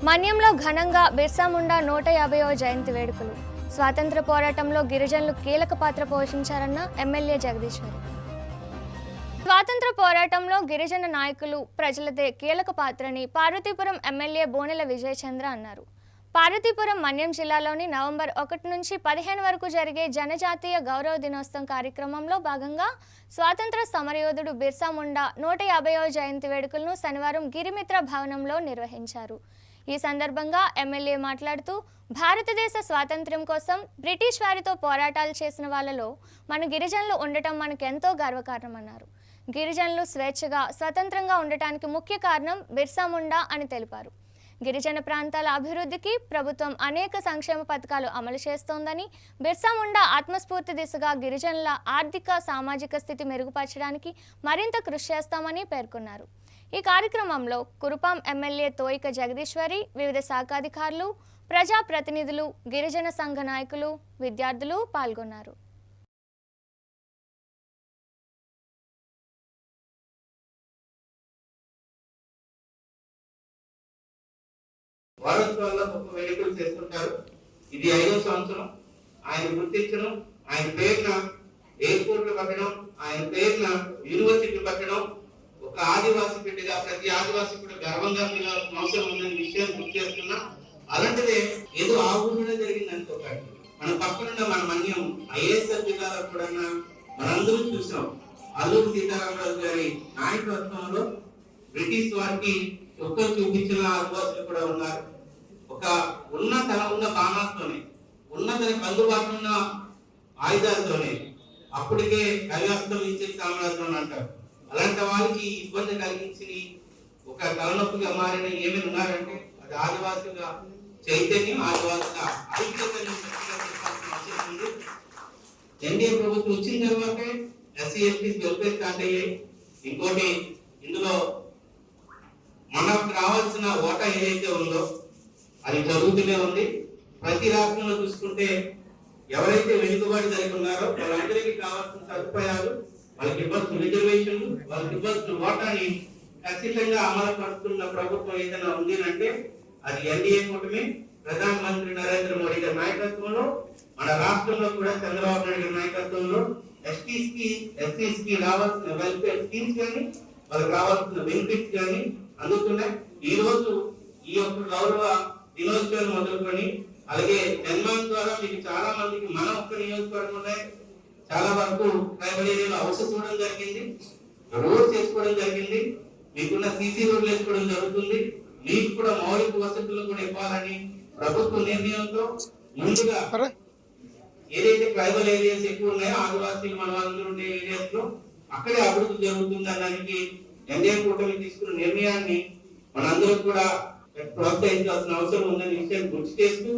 మన్యంలో ఘనంగా బిర్సా ముండా 150వ జయంతి వేడుకలు. స్వాతంత్ర పోరాటంలో గిరిజనులు కీలక పాత్ర పోషించారన్న ఎమ్మెల్యే జగదీశ్వరి. స్వాతంత్ర పోరాటంలో గిరిజన నాయకులు ప్రజలదే కీలక పాత్రని పార్వతీపురం ఎమ్మెల్యే బోనెల విజయచంద్ర అన్నారు. పార్వతీపురం మన్యం జిల్లాలోని నవంబర్ 1 నుంచి 15 వరకు జరిగే జనజాతీయ గౌరవ దినోత్సవం కార్యక్రమంలో భాగంగా స్వాతంత్ర సమరయోధుడు బిర్సా ముండా 150వ జయంతి వేడుకలను శనివారం గిరిమిత్ర భవనంలో నిర్వహించారు. ఈ సందర్భంగా ఎమ్మెల్యే మాట్లాడుతూ భారతదేశ స్వాతంత్ర్యం కోసం బ్రిటిష్ వారితో పోరాటాలు చేసిన వాళ్ళలో మన గిరిజనులు ఉండటం మనకెంతో గర్వకారణమన్నారు. గిరిజనులు స్వేచ్ఛగా స్వతంత్రంగా ఉండటానికి ముఖ్య కారణం బిర్సా ముండా అని తెలిపారు. గిరిజన ప్రాంతాల అభివృద్ధికి ప్రభుత్వం అనేక సంక్షేమ పథకాలు అమలు చేస్తోందని, బిర్సా ముండా ఆత్మస్ఫూర్తి దిశగా గిరిజనుల ఆర్థిక సామాజిక స్థితి మెరుగుపరచడానికి మరింత కృషి చేస్తామని పేర్కొన్నారు. ఈ కార్యక్రమంలో కురుపాం ఎమ్మెల్యే తోయిక జగదీశ్వరి, వివిధ శాఖాధికారులు, ప్రజాప్రతినిధులు, గిరిజన సంఘ నాయకులు, విద్యార్థులు పాల్గొన్నారు. వారోత్సవాల్లో గొప్ప వేడుకలు చేస్తుంటారు. ఇది 5వ సంవత్సరం. ఆయన గుర్తించడం, ఆయన పేరున ఎయిర్పోర్ట్లు కట్టడం, ఆయన పేరున యూనివర్సిటీ కట్టడం, ఒక ఆదివాసీ బిడ్డగా ప్రతి ఆదివాసీ కూడా గర్వంగా పిలవాల్సిన అవసరం ఉందని విషయాన్ని గుర్తు చేస్తున్నా. అలాంటిదే ఏదో ఆ ఊరిలోనే జరిగింది అనుకోకండి. మన పక్కనున్న మన మన్యం ఐఏఎస్ జిల్లాలో కూడా మనందరూ చూసాం. అల్లూరి సీతారామరాజు గారి నాయకత్వంలో బ్రిటిష్ వారికి చుక్కలు చూపించిన ఆదివాసులు కూడా ఉన్నారు. ఒక ఉన్న బాణాలతోనే, తనకు అందుబాటులో ఉన్న ఆయుధాలతోనే అప్పటికే కైలాసంచే సామ్రాజ్యం అంటారు. అలాంటి వాళ్ళకి ఇబ్బంది కలిగించి ఒక తలనొప్పిగా మారిన ఏమైనా ఉన్నారంటే అది ఆదివాసులుగా చైతన్యం, ఆదివాసులుగా ఐక్యతని అవసరం ఉంది. ఎన్డీఏ ప్రభుత్వం వచ్చిన తర్వాత ఎస్సీ ఎస్టీస్ వెల్ఫేర్ స్టార్ట్ అయ్యాయి. ఇంకోటి ఇందులో మనకు రావాల్సిన ఓటా ఏదైతే ఉందో అది జరుగుతూనే ఉంది. ప్రతి రాష్ట్రంలో చూసుకుంటే ఎవరైతే వెనుకబడి జరిగి ఉన్నారో వాళ్ళందరికీ కావాల్సిన సదుపాయాలు, వాళ్ళకి ఇవ్వాల్సిన రిజర్వేషన్లు, వాళ్ళకి ఇవ్వాల్సిన ఓటాని ఖచ్చితంగా అమలు పడుతున్న ప్రభుత్వం ఏదైనా ఉంది అంటే అది ఎన్డీఏ కూటమి, ప్రధానమంత్రి నరేంద్ర మోడీ గారి నాయకత్వంలో, మన రాష్ట్రంలో కూడా చంద్రబాబు నాయుడు గారి నాయకత్వంలో ఎస్సీస్ కి రావాల్సిన వెల్ఫేర్ స్కీమ్స్ కానీ, వాళ్ళకి రావాల్సిన బెనిఫిట్స్ కానీ అందుతున్నాయి. ఈ రోజు ఈ యొక్క గౌరవ దినోత్సవం మొదలుకొని అలాగే జన్మం ద్వారా మీకు చాలా మందికి మన ఒక్క నియోజకవర్గంలో చాలా వరకు ట్రైబల్ ఏరియాలో అవసరం చూడడం జరిగింది, రోడ్ చేసుకోవడం జరిగింది, మీకున్న సీసీ రోడ్లు వేసుకోవడం జరుగుతుంది. మీకు కూడా మౌలిక వసతులు కూడా ఇవ్వాలని ప్రభుత్వ నిర్ణయంతో ముందుగా ఏదైతే ట్రైబల్ ఏరియాస్ ఎక్కువ ఉన్నాయో ఆదివాసీలు మన వాళ్ళు ఉండే ఏరియాస్ లో అక్కడే అభివృద్ధి జరుగుతుంది అనడానికి ఎన్డీఏ కూటమి తీసుకున్న నిర్ణయాన్ని మనందరూ కూడా ప్రోత్సహించాల్సిన అవసరం ఉందని విషయాన్ని గుర్తు చేస్తూ